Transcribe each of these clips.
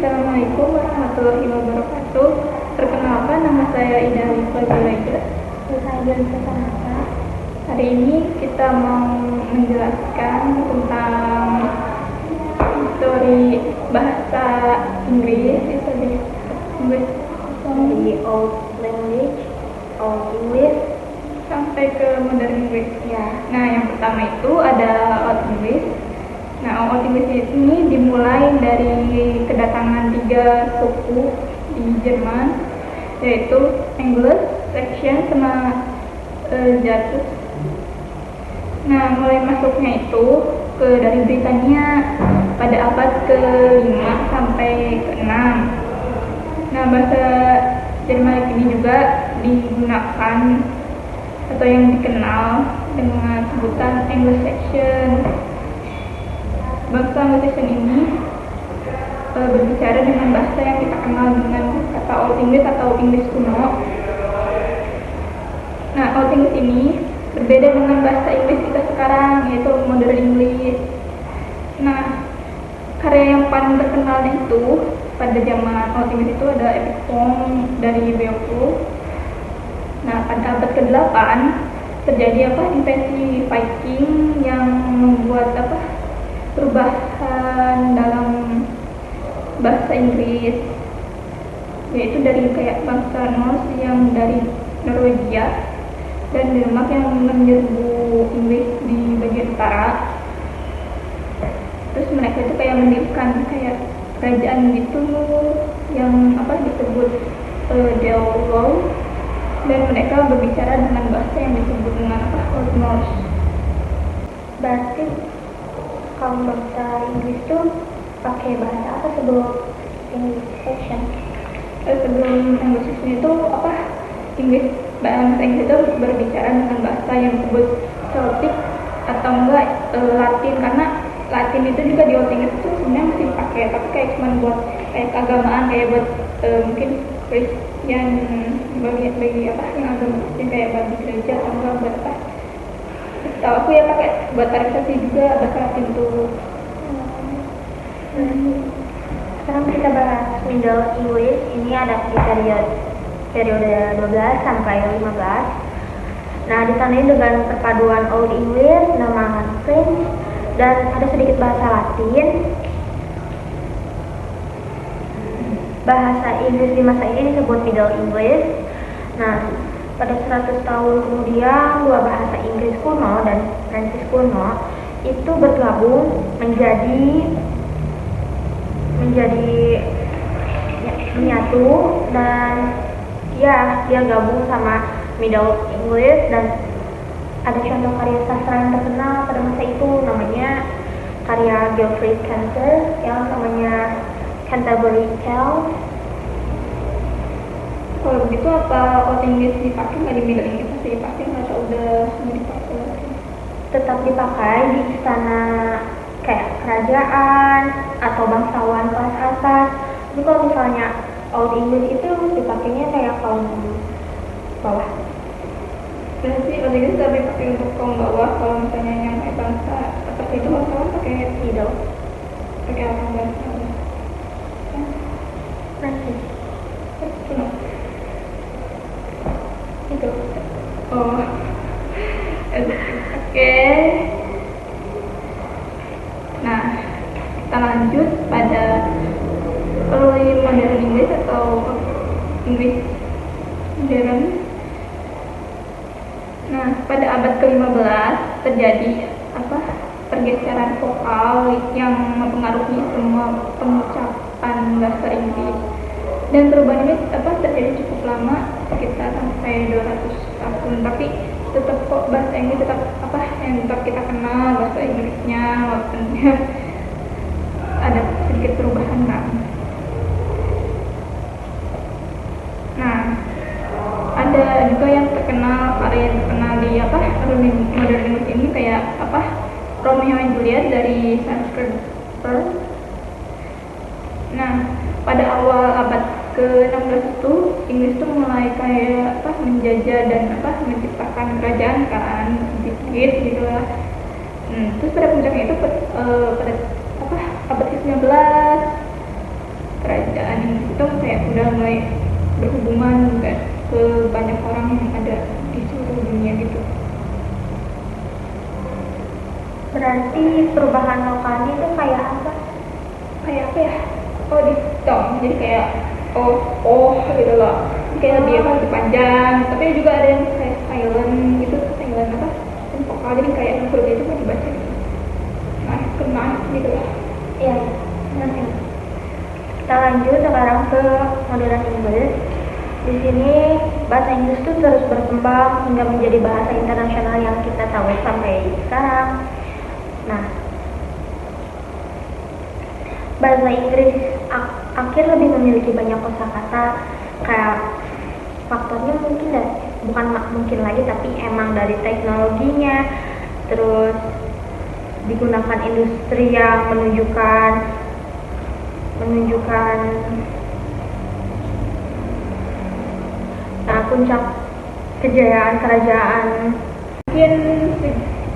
Assalamualaikum warahmatullahi wabarakatuh. Perkenalkan, nama saya Ida Alifa Zulaida. Hari ini kita mau menjelaskan tentang histori bahasa Inggris, histori Inggris Dari old language, old English. sampai ke modern Inggris. Ya. Nah, yang pertama itu ada Old English. Nah, Old English ini dimulai dari kedatangan 3 suku di Jerman, yaitu English, Saxon, sama Jutes. Nah, mulai masuknya itu dari Britania pada abad ke-5 sampai ke-6. Nah, bahasa Jerman ini juga digunakan atau yang dikenal dengan sebutan Anglo-Saxon. Bangsa Anglo-Saxon ini berbicara dengan bahasa yang kita kenal dengan kata Old English atau Inggris kuno. Nah, Old English ini berbeda dengan bahasa Inggris kita sekarang, yaitu Modern English. Nah, karya yang paling terkenal itu pada zaman Old English itu ada Epic Poem dari Beowulf. Nah, pada abad ke-8 terjadi invasi Viking yang membuat perubahan dalam bahasa Inggris, yaitu dari kayak bangsa Norse yang dari Norwegia dan Denmark yang menyerbu Inggris di bagian utara. Terus mereka itu kayak mendirikan kayak kerajaan gitu yang disebut Delaware, dan mereka berbicara dengan bahasa yang disebut dengan Old Norse. Berarti kalau bangsa Inggris tuh pakai bahasa apa sebelum English Saxon? Sebelum Anglo-Saxon itu Inggris, bahasa Inggris itu berbicara dengan bahasa yang disebut Celtic atau enggak Latin, karena Latin itu juga di Old English itu sebenarnya masih dipakai, tapi kayak cuma buat kayak keagamaan, kayak buat mungkin Kristen bagi yang agama Kristen kayak bagi gereja atau enggak buat tahu aku ya pakai buat organisasi juga bahasa Latin tuh. Sekarang kita bahas Middle English. Ini ada di periode 12 sampai 15. Nah, ditandai dengan perpaduan Old English, nama French, dan ada sedikit bahasa Latin. Bahasa Inggris di masa ini disebut Middle English. Nah, pada 100 tahun kemudian dua bahasa Inggris kuno dan Prancis kuno itu bergabung menjadi menyatu, dan dia gabung sama Middle English. Dan ada contoh karya sastra yang terkenal pada masa itu, namanya karya Geoffrey Chaucer yang namanya Canterbury Tales. Kalau begitu apa Old English dipakai nggak di Middle English? Masih dipakai nggak atau udah semua dipakai lagi? Tetap dipakai di istana kayak kerajaan atau bangsawan kelas atas. Tapi kalau misalnya Old English itu dipakainya kayak kaum bawah. Berarti Old English lebih pakai untuk kaum bawah. Kalau misalnya yang kayak bangsa atas itu bangsawan pakai Middle. pakai orang bangsa. Nanti Kuno. Itu. Oh. Oke. Nah, kita lanjut pada early modern English atau Inggris modern. Nah, pada abad ke-15 terjadi pergeseran vokal yang mempengaruhi semua pengucapan bahasa Inggris. Dan perubahan ini terjadi cukup lama, sekitar sampai 200 tahun, tapi tetap kok bahasa Inggris tetap yang tetap kita kenal bahasa Inggrisnya, walaupun ada sedikit perubahan kan. Nah, ada juga yang terkenal, karya yang terkenal di modern English ini kayak Romeo and Juliet dari Shakespeare. Nah, pada awal abad ke-16 itu Inggris tuh mulai kayak menjajah dan menciptakan kerajaan kan, sedikit gitu lah. Terus pada puncaknya itu pada abad ke-19 kerajaan atau kayak udah mulai berhubungan kan ke banyak orang yang ada di seluruh dunia gitu. Berarti perubahan lokalnya itu kayak apa? Kayak apa ya, oh di tong jadi kayak oh gitu loh, kayak lebih panjang, tapi juga ada yang kayak silent gitu, silent apa dan vokal, jadi kayak hurufnya itu kan dibaca gitu, naik gitu lah. Iya, nanti. Kita lanjut sekarang ke modern English. Di sini bahasa Inggris itu terus berkembang hingga menjadi bahasa internasional yang kita tahu sampai sekarang. Nah, bahasa Inggris akhir lebih memiliki banyak kosakata. Kayak faktornya mungkin bukan mungkin lagi, tapi emang dari teknologinya, terus digunakan industri yang menunjukkan puncak kejayaan kerajaan. Mungkin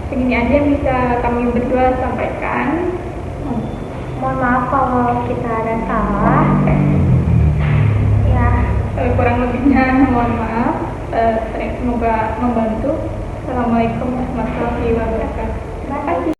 segini aja yang bisa kami berdua sampaikan. Mohon maaf kalau kita ada salah. Ya, Kurang lebihnya mohon maaf. Semoga membantu. Assalamualaikum warahmatullahi wabarakatuh. terima kasih.